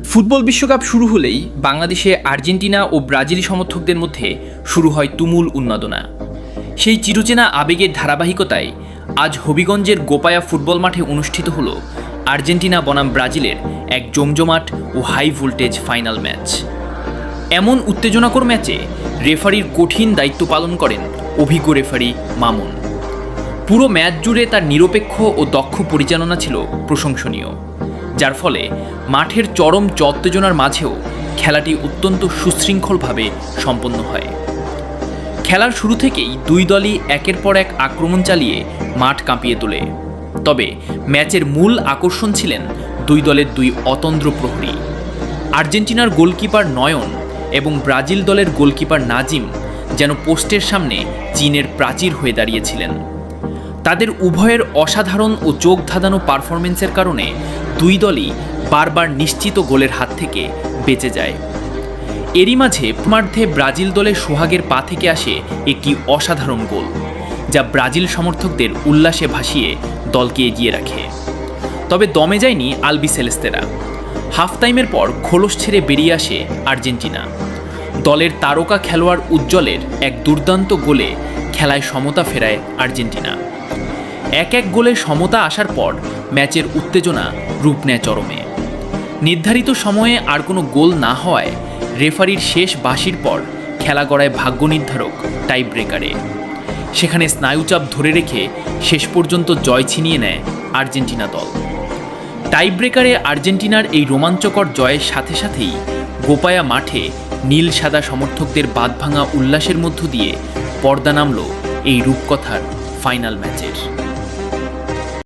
Football বিশ্বকাপ শুরু হলেই বাংলাদেশে আর্জেন্টিনা ও ব্রাজিল সমর্থকদের মধ্যে শুরু হয় তুমুল উন্মাদনা। সেই চিরচেনা আবেগের ধারাবাহিকতায় আজ হবিগঞ্জের গোপায়া ফুটবল মাঠে অনুষ্ঠিত হল আর্জেন্টিনা বনাম ব্রাজিলের এক জমজমাট ও হাই ভোল্টেজ ফাইনাল ম্যাচ। এমন উত্তেজনাকর ম্যাচে রেফারির কঠিন দায়িত্ব পালন করেন অভিজ্ঞ রেফারি মামুন। পুরো ম্যাচ জুড়ে তার নিরপেক্ষ ও দক্ষ পরিচালনা ছিল প্রশংসনীয়, যার ফলে মাঠের চরম উত্তেজনার মাঝেও খেলাটি অত্যন্ত সুশৃঙ্খলভাবে সম্পন্ন হয়। খেলার শুরু থেকেই দুই দলই একের পর এক আক্রমণ চালিয়ে মাঠ কাঁপিয়ে তোলে। তবে ম্যাচের মূল আকর্ষণ ছিলেন দুই দলের দুই অতন্দ্র প্রহরী। আর্জেন্টিনার গোলকিপার নয়ন এবং ব্রাজিল দলের গোলকিপার নাজিম যেন পোস্টের সামনে চীনের প্রাচীর হয়ে দাঁড়িয়েছিলেন। তাদের উভয়ের অসাধারণ ও চোখ ধাঁধানো পারফরমেন্সের কারণে দুই দলই বারবার নিশ্চিত গোলের হাত থেকে বেঁচে যায়। এরই মাঝে প্রথমার্ধে ব্রাজিল দলের সোহাগের পা থেকে আসে একটি অসাধারণ গোল, যা ব্রাজিল সমর্থকদের উল্লাসে ভাসিয়ে দলকে এগিয়ে রাখে। তবে দমে যায়নি আলবিসেলেস্তেরা। হাফ টাইমের পর খোলস ছেড়ে বেরিয়ে আসে আর্জেন্টিনা। দলের তারকা খেলোয়াড় উজ্জ্বলের এক দুর্দান্ত গোলে খেলায় সমতা ফেরায় আর্জেন্টিনা। এক গোলে সমতা আসার পর ম্যাচের উত্তেজনা রূপ নেয় চরমে। নির্ধারিত সময়ে আর কোনো গোল না হওয়ায় রেফারির শেষ বাঁশির পর খেলা গড়ায় ভাগ্য নির্ধারক টাই ব্রেকারে। সেখানে স্নায়ুচাপ ধরে রেখে শেষ পর্যন্ত জয় ছিনিয়ে নেয় আর্জেন্টিনা দল। টাই ব্রেকারে আর্জেন্টিনার এই রোমাঞ্চকর জয়ের সাথে সাথেই গোপায়া মাঠে নীল সাদা সমর্থকদের বাঁধভাঙা উল্লাসের মধ্য দিয়ে পর্দা নামল এই রূপকথার ফাইনাল ম্যাচের।